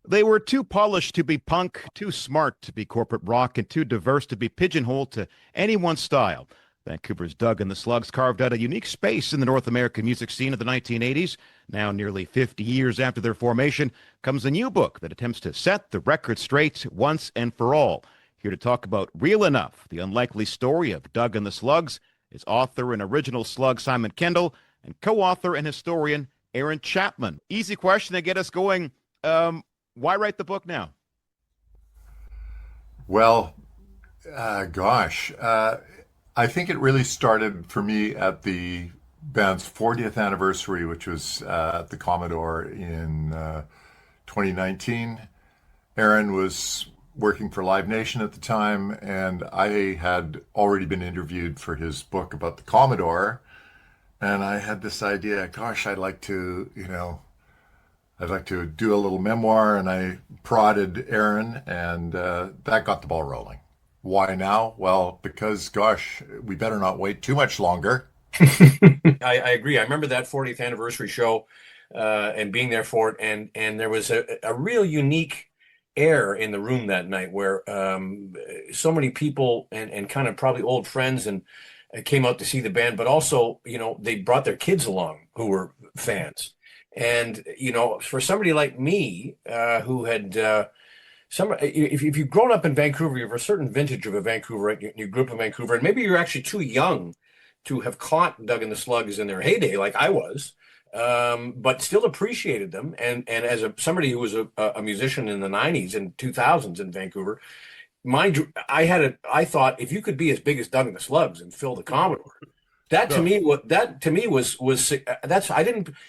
They were too polished to be punk, too smart to be corporate rock, and too diverse to be pigeonholed to any one style. Vancouver's Doug and the Slugs carved out a unique space in the North American music scene of the 1980s. Now, nearly 50 years after their formation, comes a new book that attempts to set the record straight once and for all. Here to talk about Real Enough, the unlikely story of Doug and the Slugs, is author and original Slug Simon Kendall and co-author and historian Aaron Chapman. Easy question to get us going. Why write the book now? Well, gosh, I think it really started for me at the band's 40th anniversary, which was at the Commodore in 2019. Aaron was working for Live Nation at the time, and I had already been interviewed for his book about the Commodore. And I had this idea, gosh, I'd like to do a little memoir, and I prodded Aaron, and that got the ball rolling. Why now? Well, because, gosh, we better not wait too much longer. I agree. I remember that 40th anniversary show and being there for it, and there was a real unique air in the room that night where so many people and kind of probably old friends and came out to see the band, but also, they brought their kids along who were fans. And, for somebody like me who had if you've grown up in Vancouver, you have a certain vintage of a Vancouver, you grew up in Vancouver, and maybe you're actually too young to have caught Doug and the Slugs in their heyday like I was, but still appreciated them. And as somebody who was a musician in the 90s and 2000s in Vancouver, I thought if you could be as big as Doug and the Slugs and fill the Commodore,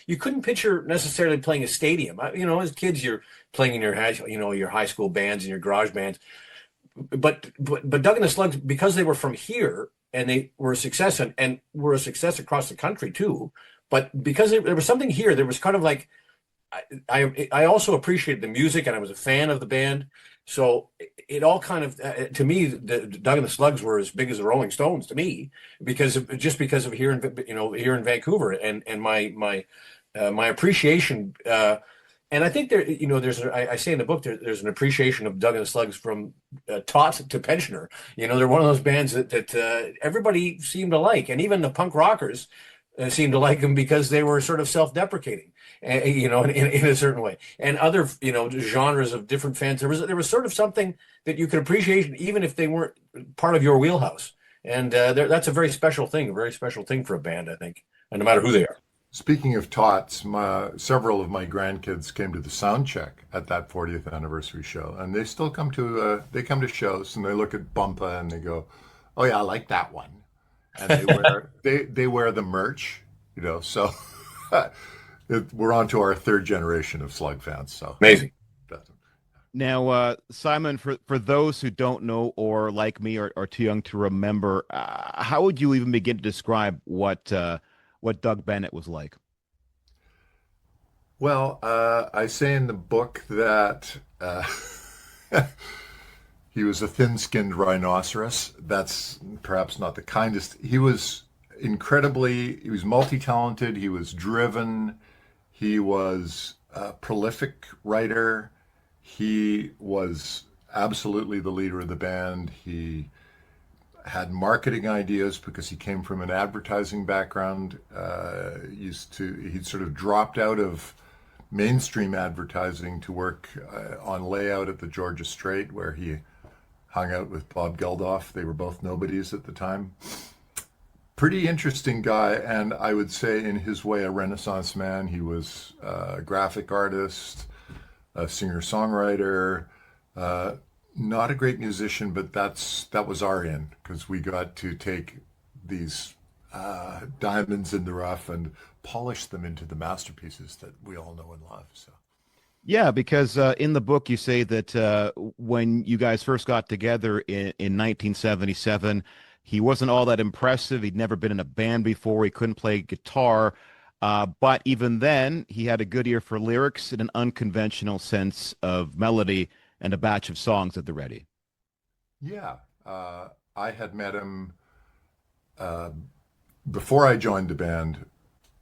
you couldn't picture necessarily playing a stadium. As kids, you're playing in your high school bands and your garage bands, but Doug and the Slugs, because they were from here and they were a success and were a success across the country too. But because there was something here, there was kind of like, I also appreciated the music and I was a fan of the band. So it all kind of, to me, the Doug and the Slugs were as big as the Rolling Stones to me, because of here in Vancouver and my appreciation. And I think I say in the book, there's an appreciation of Doug and the Slugs from tot to pensioner. They're one of those bands that everybody seemed to like, and even the punk rockers seemed to like them because they were sort of self-deprecating, in a certain way. And other, genres of different fans, there was sort of something that you could appreciate even if they weren't part of your wheelhouse. And that's a very special thing for a band, I think, and no matter who they are. Speaking of tots, several of my grandkids came to the sound check at that 40th anniversary show, and they still come to shows and they look at Bumpa and they go, "Oh yeah, I like that one." And they wear the merch, so we're on to our third generation of Slug fans. So amazing. Now, Simon, for those who don't know or like me are too young to remember, how would you even begin to describe what Doug Bennett was like? Well, I say in the book that he was a thin-skinned rhinoceros. That's perhaps not the kindest. He was multi-talented. He was driven. He was a prolific writer. He was absolutely the leader of the band. He had marketing ideas because he came from an advertising background. He'd sort of dropped out of mainstream advertising to work on layout at the Georgia Strait, where he hung out with Bob Geldof. They were both nobodies at the time. Pretty interesting guy, and I would say in his way a Renaissance man. He was a graphic artist, a singer-songwriter, not a great musician, but that was our in, because we got to take these diamonds in the rough and polish them into the masterpieces that we all know and love. So. Yeah, because in the book you say that when you guys first got together in 1977, he wasn't all that impressive. He'd never been in a band before. He couldn't play guitar. But even then, he had a good ear for lyrics and an unconventional sense of melody and a batch of songs at the ready. Yeah. I had met him before I joined the band.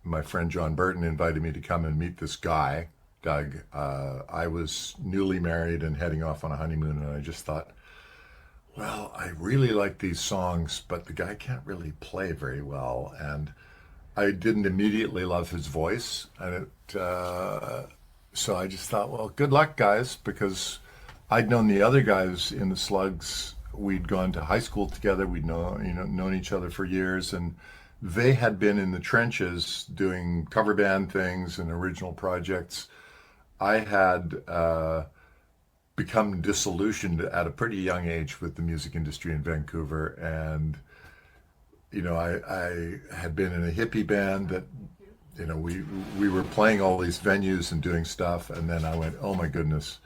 My friend John Burton invited me to come and meet this guy Doug. I was newly married and heading off on a honeymoon, and I just thought, well, I really like these songs, but the guy can't really play very well. And I didn't immediately love his voice. So I just thought, well, good luck, guys, because I'd known the other guys in the Slugs. We'd gone to high school together. We'd known each other for years, and they had been in the trenches doing cover band things and original projects. I had become disillusioned at a pretty young age with the music industry in Vancouver, and I had been in a hippie band that we were playing all these venues and doing stuff, and then I went, oh my goodness.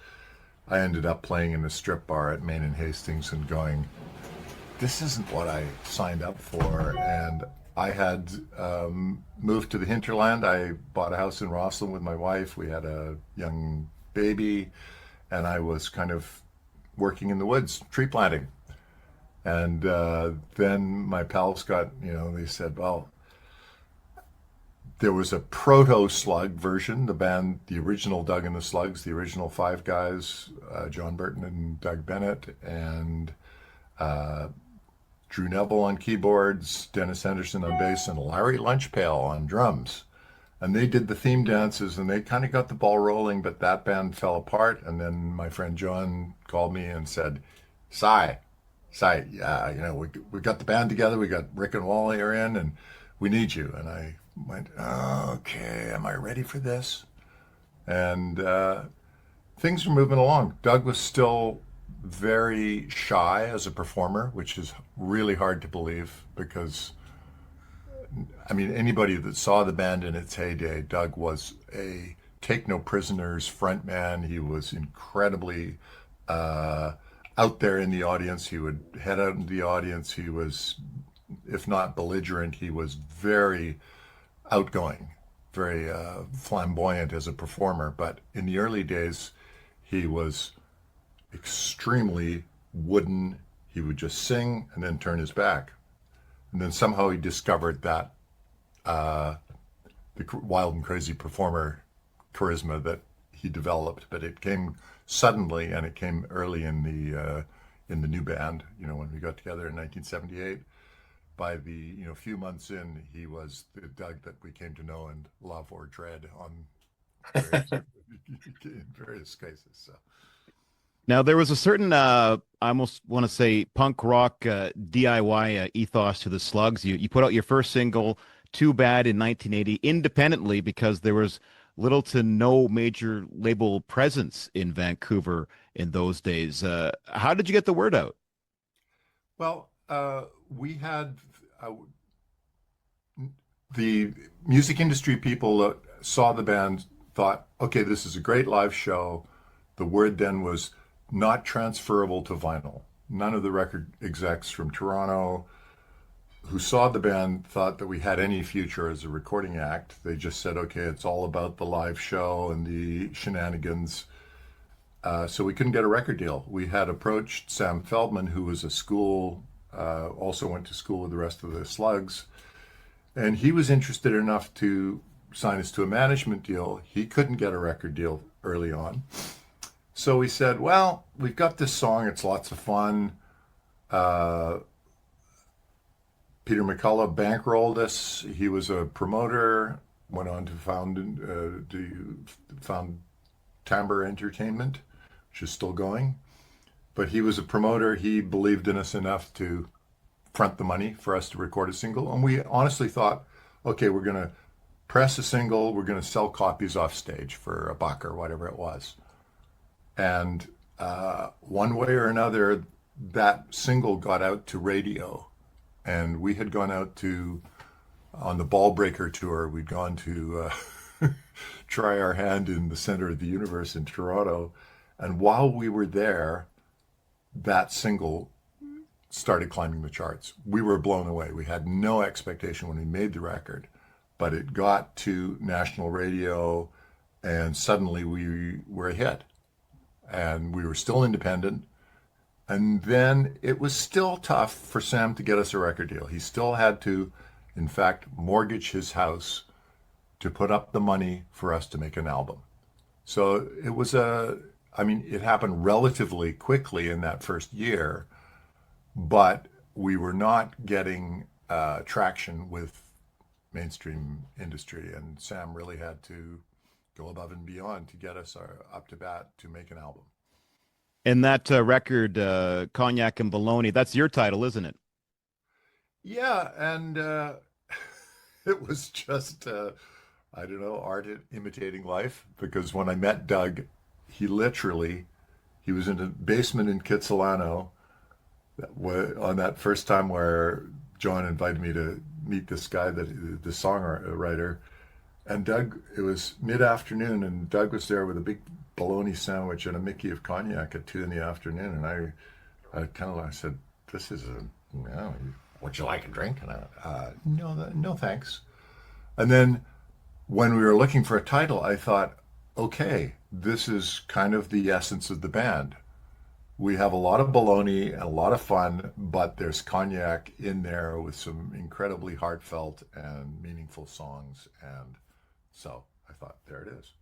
I ended up playing in a strip bar at Main and Hastings and going, this isn't what I signed up for. And I had moved to the hinterland. I bought a house in Rosslyn with my wife. We had a young baby, and I was kind of working in the woods, tree planting. And then my pals got, they said, well, there was a proto-Slug version, the band, the original Doug and the Slugs, the original five guys, John Burton and Doug Bennett, and Drew Neville on keyboards, Dennis Henderson on bass, and Larry Lunchpail on drums. And they did the theme dances, and they kind of got the ball rolling, but that band fell apart. And then my friend John called me and said, Si, yeah, we got the band together, we got Rick and Wally are in, and we need you. And I went, okay, am I ready for this? And things were moving along. Doug was still very shy as a performer, which is really hard to believe because, anybody that saw the band in its heyday, Doug was a take no prisoners frontman. He was incredibly out there in the audience. He would head out into the audience. He was, if not belligerent, he was very outgoing, very flamboyant as a performer. But in the early days, he was extremely wooden. He would just sing and then turn his back. And then somehow he discovered that the wild and crazy performer charisma that he developed. But it came suddenly, and it came early in the new band, when we got together in 1978. By the few months in, he was the Doug that we came to know and love or dread on in various cases. So. Now, there was a certain, I almost want to say, punk rock DIY ethos to the Slugs. You put out your first single, Too Bad, in 1980, independently because there was little to no major label presence in Vancouver in those days. How did you get the word out? Well, we had the music industry people that saw the band thought, okay, this is a great live show. The word then was not transferable to vinyl. None of the record execs from Toronto who saw the band thought that we had any future as a recording act. They just said, okay, it's all about the live show and the shenanigans. So we couldn't get a record deal. We had approached Sam Feldman, who was also went to school with the rest of the Slugs, and he was interested enough to sign us to a management deal. He couldn't get a record deal early on. So we said, well, we've got this song. It's lots of fun. Peter McCullough bankrolled us. He was a promoter, went on to found Timbre Entertainment, which is still going. But he was a promoter. He believed in us enough to front the money for us to record a single. And we honestly thought, okay, we're going to press a single. We're going to sell copies off stage for $1 or whatever it was. And one way or another, that single got out to radio. And we had gone out on the Ball Breaker tour, we'd gone to try our hand in the center of the universe in Toronto. And while we were there, that single started climbing the charts. We were blown away. We had no expectation when we made the record, but it got to national radio, and suddenly we were a hit. And we were still independent. And then it was still tough for Sam to get us a record deal. He still had to, in fact, mortgage his house to put up the money for us to make an album. So it was it happened relatively quickly in that first year, but we were not getting traction with mainstream industry, and Sam really had to go above and beyond to get us up to bat to make an album. And that record, Cognac and Bologna, that's your title, isn't it? Yeah, and it was just I don't know, art imitating life. Because when I met Doug, he was in a basement in Kitsilano on that first time where John invited me to meet this guy, the songwriter. And Doug, it was mid-afternoon, and Doug was there with a big bologna sandwich and a Mickey of cognac at 2 in the afternoon. And I said, "This is would you like a drink?" And no, no, thanks. And then when we were looking for a title, I thought, okay, this is kind of the essence of the band. We have a lot of bologna and a lot of fun, but there's cognac in there with some incredibly heartfelt and meaningful songs. And so I thought, there it is.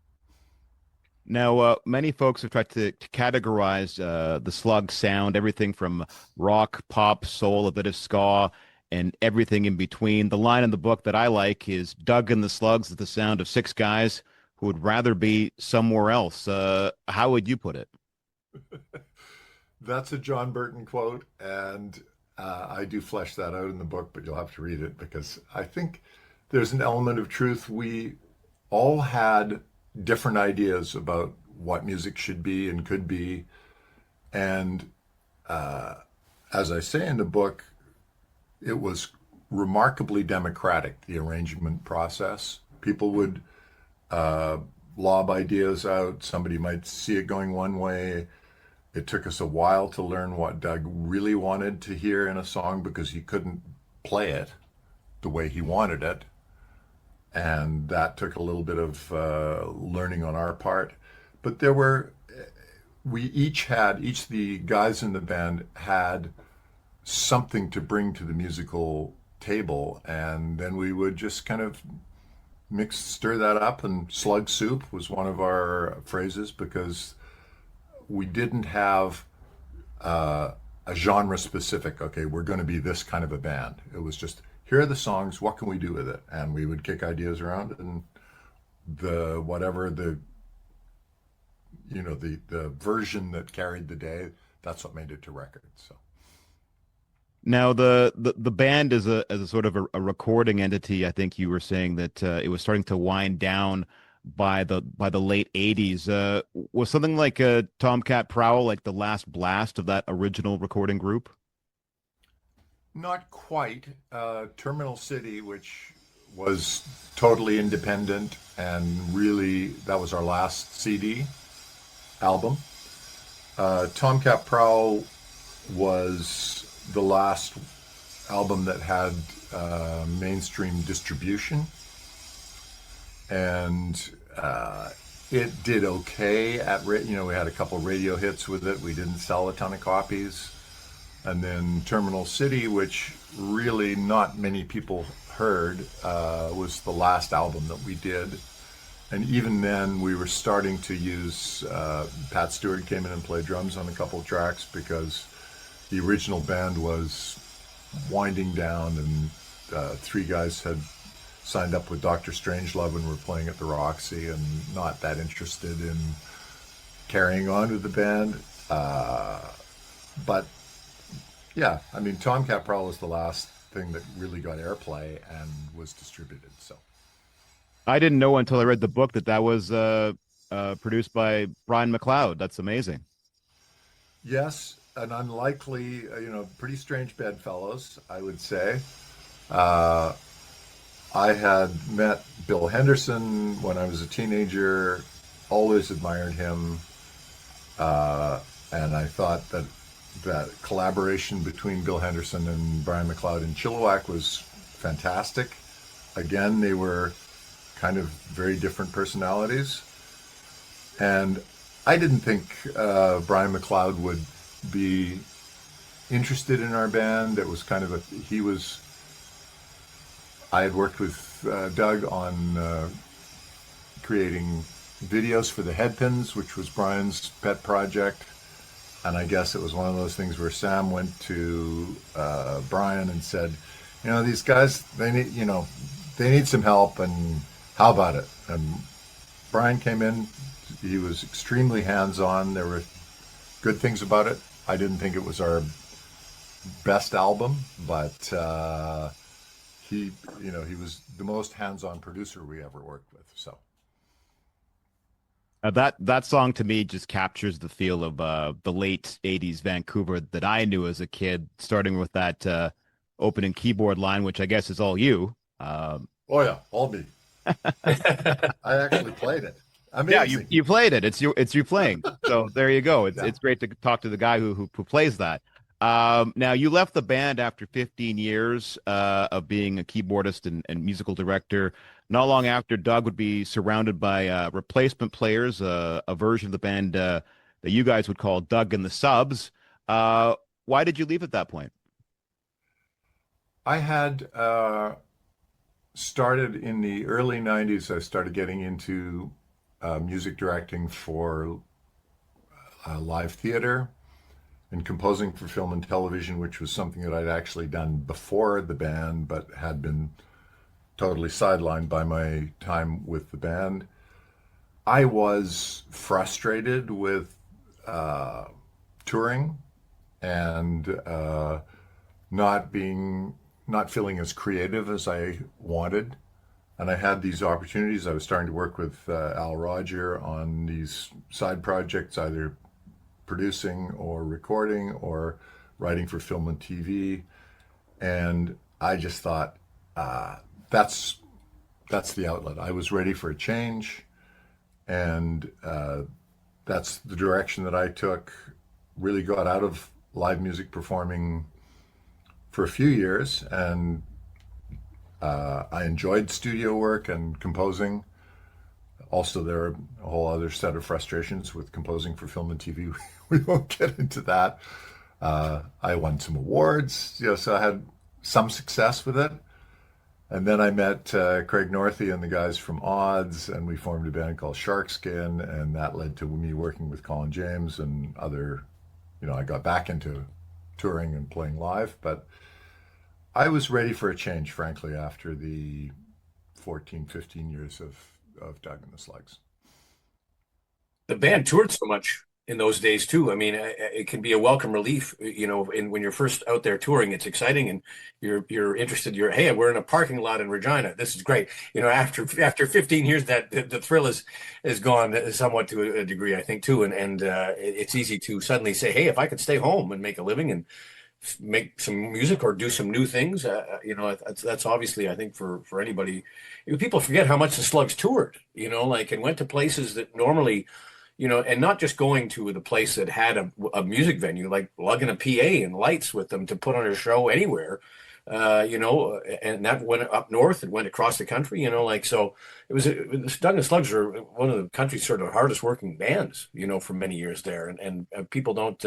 Now, many folks have tried to categorize the Slug sound, everything from rock, pop, soul, a bit of ska, and everything in between. The line in the book that I like is Doug and the Slugs is the sound of six guys who would rather be somewhere else. How would you put it? That's a John Burton quote, and I do flesh that out in the book, but you'll have to read it because I think there's an element of truth. We all had different ideas about what music should be and could be. And as I say in the book, it was remarkably democratic, the arrangement process. People would lob ideas out. Somebody might see it going one way. It took us a while to learn what Doug really wanted to hear in a song because he couldn't play it the way he wanted it. And that took a little bit of learning on our part. But each of the guys in the band had something to bring to the musical table. And then we would just kind of stir that up. And slug soup was one of our phrases because we didn't have a genre specific, okay, we're going to be this kind of a band. It was just, here are the songs, what can we do with it? And we would kick ideas around, and the version that carried the day, that's what made it to record. So now the band is a sort of a recording entity. I think you were saying that it was starting to wind down by the late 80s. Was something like Tomcat Prowl like the last blast of that original recording group? not quite. Terminal City, which was totally independent, and really that was our last CD album. Tomcat Prowl was the last album that had mainstream distribution, and it did okay at we had a couple radio hits with it. We didn't sell a ton of copies. And then Terminal City, which really not many people heard, was the last album that we did. And even then, we were starting to use, Pat Stewart came in and played drums on a couple of tracks because the original band was winding down, and three guys had signed up with Dr. Strangelove and were playing at the Roxy and not that interested in carrying on with the band. But yeah, I mean, Tomcat Prowl was the last thing that really got airplay and was distributed. So I didn't know until I read the book that was produced by Brian McLeod. That's amazing. yes, an unlikely, pretty strange bedfellows, I would say. I had met Bill Henderson when I was a teenager, always admired him, and I thought that collaboration between Bill Henderson and Brian McLeod in Chilliwack was fantastic. Again, they were kind of very different personalities. And I didn't think Brian McLeod would be interested in our band. It was kind of I had worked with Doug on creating videos for the headpins, which was Brian's pet project. And I guess it was one of those things where Sam went to Brian and said, these guys, they need some help, and how about it? And Brian came in. He was extremely hands-on. There were good things about it. I didn't think it was our best album, but he was the most hands-on producer we ever worked with. So that song to me just captures the feel of the late '80s Vancouver that I knew as a kid. Starting with that opening keyboard line, which I guess is all you. Oh yeah, all me. I actually played it. Amazing. Yeah, you played it. It's you playing. So there you go. It's great to talk to the guy who plays that. Now you left the band after 15 years of being a keyboardist and musical director. Not long after, Doug would be surrounded by replacement players, a version of the band that you guys would call Doug and the Subs. Why did you leave at that point? I had started in the early 90s. I started getting into music directing for live theater and composing for film and television, which was something that I'd actually done before the band, but had been totally sidelined by my time with the band. I was frustrated with touring and not feeling as creative as I wanted. And I had these opportunities. I was starting to work with Al Roger on these side projects, either producing or recording or writing for film and TV. And I just thought, that's the outlet. I was ready for a change. And that's the direction that I took. Really got out of live music performing for a few years, and I enjoyed studio work and composing. Also, there are a whole other set of frustrations with composing for film and TV. We won't get into that. I won some awards, so I had some success with it. And then I met Craig Northey and the guys from Odds, and we formed a band called Sharkskin, and that led to me working with Colin James and other, I got back into touring and playing live, but I was ready for a change, frankly, after the 14, 15 years of Doug and the Slugs. The band toured so much in those days too. I mean, it can be a welcome relief, when you're first out there touring. It's exciting, and you're interested. Hey, we're in a parking lot in Regina. This is great. After 15 years, that the thrill is gone somewhat to a degree, I think too. And it's easy to suddenly say, hey, if I could stay home and make a living and make some music or do some new things, that's obviously, I think, for anybody. People forget how much the Slugs toured, and went to places that normally, and not just going to the place that had a music venue, like lugging a PA and lights with them to put on a show anywhere, and that went up north, it went across the country, so Doug and Slugs are one of the country's sort of hardest working bands, for many years there. And people don't,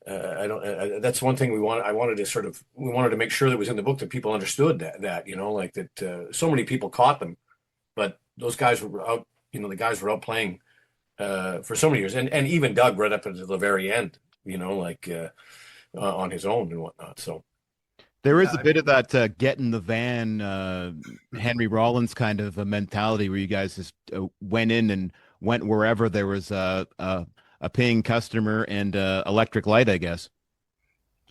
that's one thing we wanted to make sure that was in the book, that people understood that so many people caught them, but those guys were out, the guys were out playing for so many years, and even Doug right up until the very end, on his own and whatnot. So there is a bit of that get in the van, Henry Rollins kind of a mentality, where you guys just went in and went wherever there was a paying customer and electric light, I guess.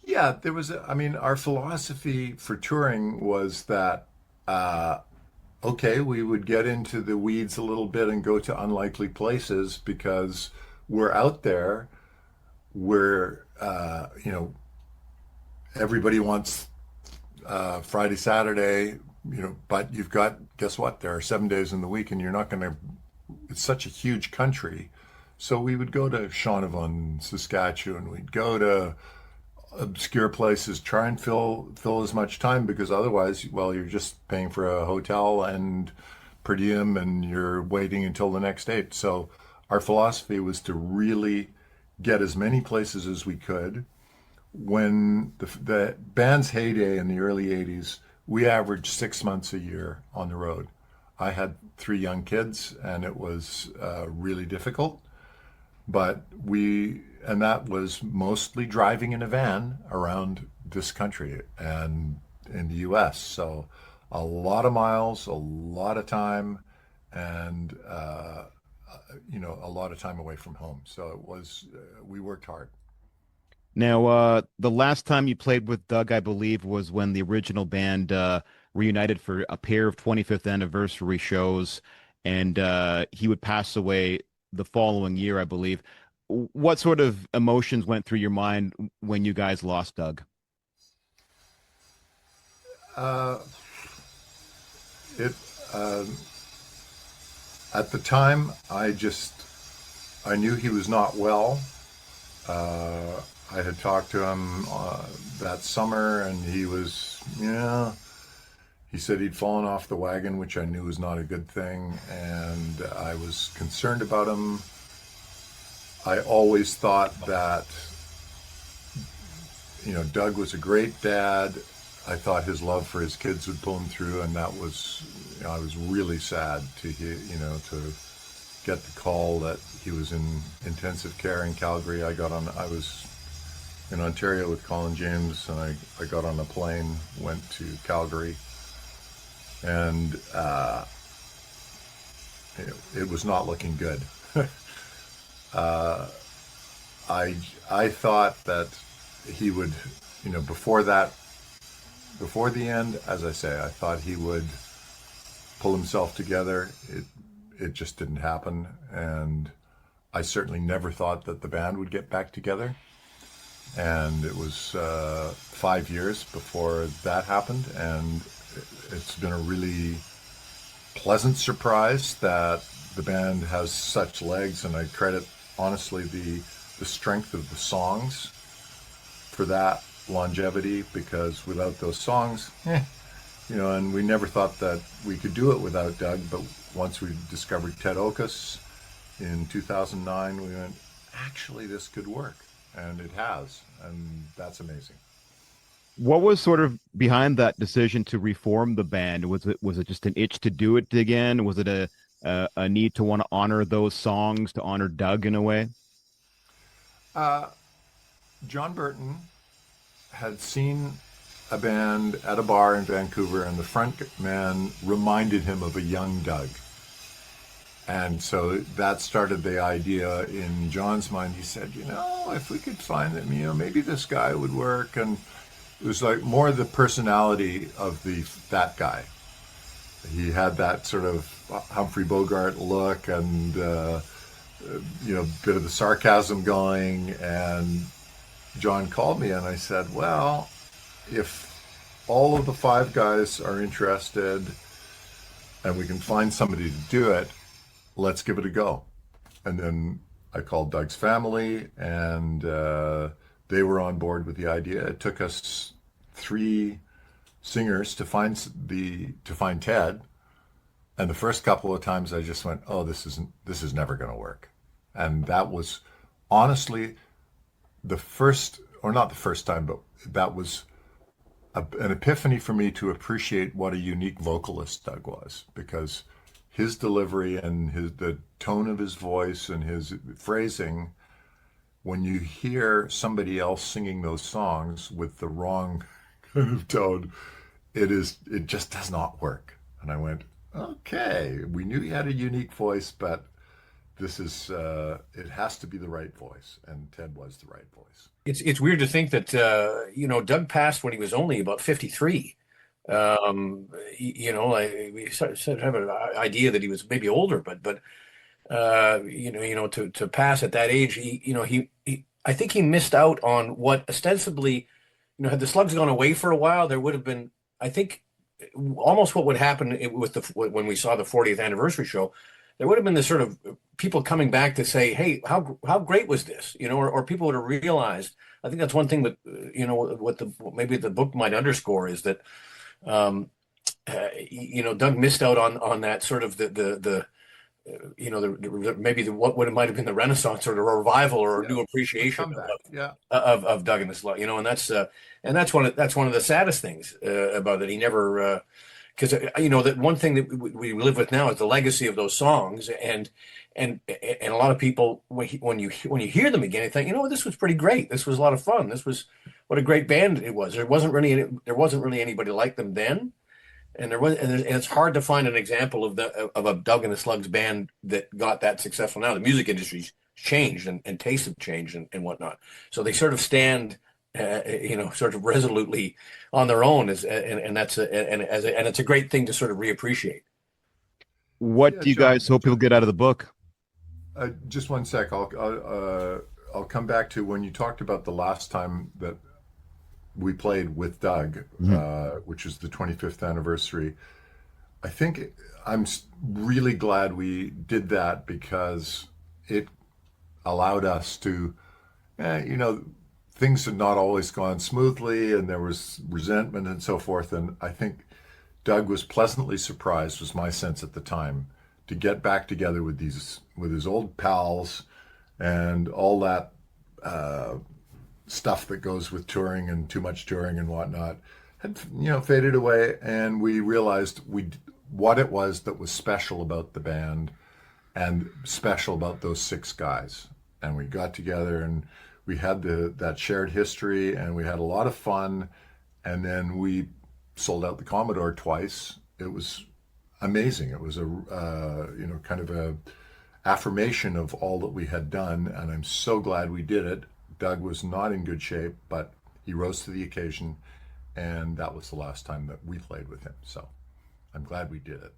Yeah, there was. Our philosophy for touring was that, okay, we would get into the weeds a little bit and go to unlikely places because we're out there. We're, everybody wants Friday, Saturday, but you've got, guess what? There are 7 days in the week, and you're not going to. It's such a huge country. So we would go to Shaunavon, Saskatchewan. We'd go to obscure places, try and fill as much time, because otherwise, well, you're just paying for a hotel and per diem, and you're waiting until the next date. So our philosophy was to really get as many places as we could. When the band's heyday in the early 80s, we averaged 6 months a year on the road. I had 3 young kids, and it was really difficult. But and that was mostly driving in a van around this country and in the U.S. So a lot of miles, a lot of time, and a lot of time away from home. So it was we worked hard. Now, the last time you played with Doug, I believe, was when the original band reunited for a pair of 25th anniversary shows, and he would pass away the following year, I believe. What sort of emotions went through your mind when you guys lost Doug? Uh, it At the time, I knew he was not well. I had talked to him that summer, and he was, he said he'd fallen off the wagon, which I knew was not a good thing, and I was concerned about him. I always thought that, Doug was a great dad. I thought his love for his kids would pull him through, and I was really sad to hear, to get the call that he was in intensive care in Calgary. I was in Ontario with Colin James, and I got on a plane, went to Calgary, and it was not looking good. I thought that he would, before the end, as I say, I thought he would pull himself together. It just didn't happen, and I certainly never thought that the band would get back together. And it was 5 years before that happened, and it's been a really pleasant surprise that the band has such legs, and I credit honestly the strength of the songs for that longevity, because without those songs, and we never thought that we could do it without Doug, but once we discovered Ted Okus in 2009, we went, actually, this could work, and it has, and that's amazing. What was sort of behind that decision to reform the band? Was it just an itch to do it again? Was it a need to want to honor those songs, to honor Doug in a way? John Burton had seen a band at a bar in Vancouver, and the front man reminded him of a young Doug. And so that started the idea in John's mind. He said, if we could find them, maybe this guy would work. And it was like more the personality of that guy. He had that sort of Humphrey Bogart look, and bit of the sarcasm going. And John called me, and I said, well, if all of the 5 guys are interested and we can find somebody to do it, let's give it a go. And then I called Doug's family, and they were on board with the idea. It took us 3 singers to find Ted, and the first couple of times I just went, oh, this is never going to work. And that was honestly the first, or not the first time, but that was an epiphany for me to appreciate what a unique vocalist Doug was, because his delivery and the tone of his voice and his phrasing, when you hear somebody else singing those songs with the wrong kind of tone, it just does not work. And I went, okay, we knew he had a unique voice, but this is it has to be the right voice, and Ted was the right voice. It's weird to think that Doug passed when he was only about 53. We sort of have an idea that he was maybe older, but to pass at that age, I think he missed out on what ostensibly, had the Slugs gone away for a while, there would have been, I think, almost what would happen when we saw the 40th anniversary show. There would have been this sort of people coming back to say, hey, how great was this? Or people would have realized. I think that's one thing that, what maybe the book might underscore is that, Doug missed out on that sort of what it might have been the Renaissance or the revival or a new appreciation of Doug and the Slug, and that's one of the saddest things about it. He never because that one thing that we live with now is the legacy of those songs, and a lot of people when you hear them again, you think, this was pretty great. This was a lot of fun. This was what a great band it was. There wasn't really anybody like them then, and it's hard to find an example of a Doug and the Slugs band that got that successful now. The music industry's changed and tastes have changed and whatnot, so they sort of stand sort of resolutely on their own, and it's a great thing to sort of reappreciate. What do you guys hope you'll get out of the book? Just one sec. I'll come back to when you talked about the last time that we played with Doug, which is the 25th anniversary. I think I'm really glad we did that because it allowed us to, things had not always gone smoothly and there was resentment and so forth. And I think Doug was pleasantly surprised, was my sense at the time, to get back together with his old pals and all that stuff that goes with touring and too much touring and whatnot had faded away, and we realized what it was that was special about the band and special about those six guys. And we got together and we had that shared history and we had a lot of fun, and then we sold out the Commodore twice. It was amazing. It was a kind of a affirmation of all that we had done, and I'm so glad we did it. Doug was not in good shape, but he rose to the occasion, and that was the last time that we played with him. So I'm glad we did it.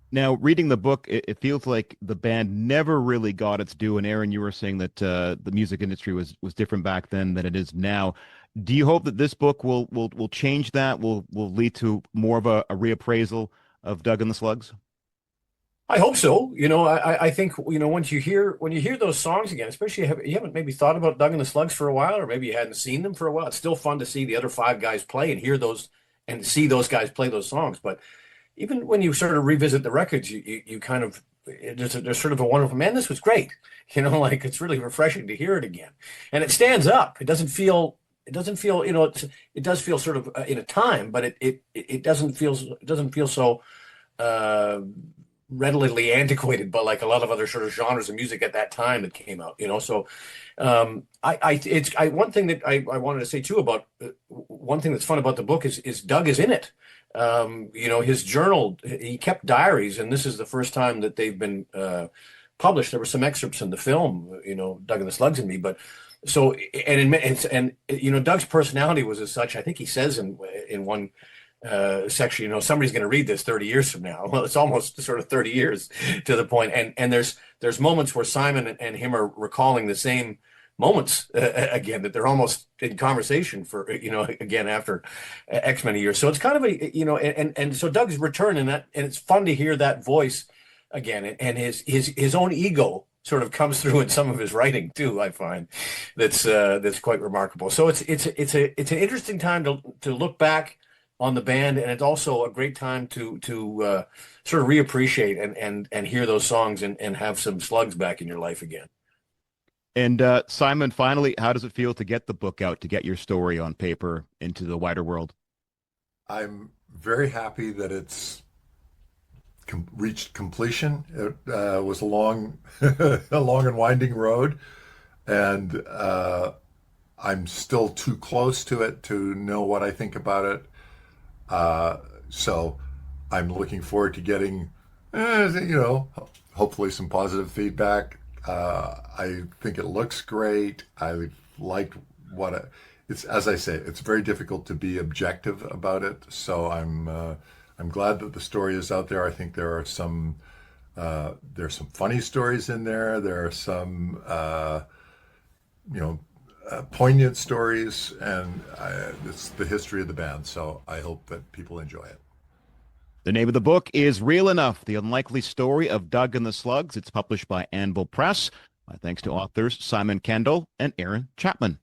Now, reading the book, it feels like the band never really got its due. And Aaron, you were saying that the music industry was different back then than it is now. Do you hope that this book will change that? Will lead to more of a reappraisal of Doug and the Slugs? I hope so. I think when you hear those songs again, especially you haven't maybe thought about Doug and the Slugs for a while, or maybe you hadn't seen them for a while. It's still fun to see the other five guys play and hear those and see those guys play those songs. But even when you sort of revisit the records, you kind of there's sort of a wonderful, man, this was great. Like it's really refreshing to hear it again, and it stands up. It doesn't feel it does feel sort of in a time, but it doesn't feel so readily antiquated, but like a lot of other sort of genres of music at that time that came out, So one thing that I wanted to say too about one thing that's fun about the book is Doug is in it. His journal, he kept diaries, and this is the first time that they've been published. There were some excerpts in the film, Doug and the Slugs and Me, but so Doug's personality was as such. I think he says in one section, somebody's going to read this 30 years from now. Well, it's almost sort of 30 years to the point. And there's moments where Simon and him are recalling the same moments again, that they're almost in conversation for, again, after X many years. So it's kind of and so Doug's return and it's fun to hear that voice again, and his own ego sort of comes through in some of his writing too. I find that's quite remarkable. So it's an interesting time to look back on the band, and it's also a great time to sort of reappreciate and hear those songs and have some Slugs back in your life again. And Simon, finally, how does it feel to get the book out, to get your story on paper into the wider world? I'm very happy that it's reached completion. It was a long and winding road, and I'm still too close to it to know what I think about it. So I'm looking forward to getting, hopefully some positive feedback. I think it looks great. I liked it's, as I say, it's very difficult to be objective about it. So I'm glad that the story is out there. I think there are there's some funny stories in there. There are some, poignant stories, and it's the history of the band. So I hope that people enjoy it. The name of the book is Real Enough, The Unlikely Story of Doug and the Slugs. It's published by Anvil Press. My thanks to authors Simon Kendall and Aaron Chapman.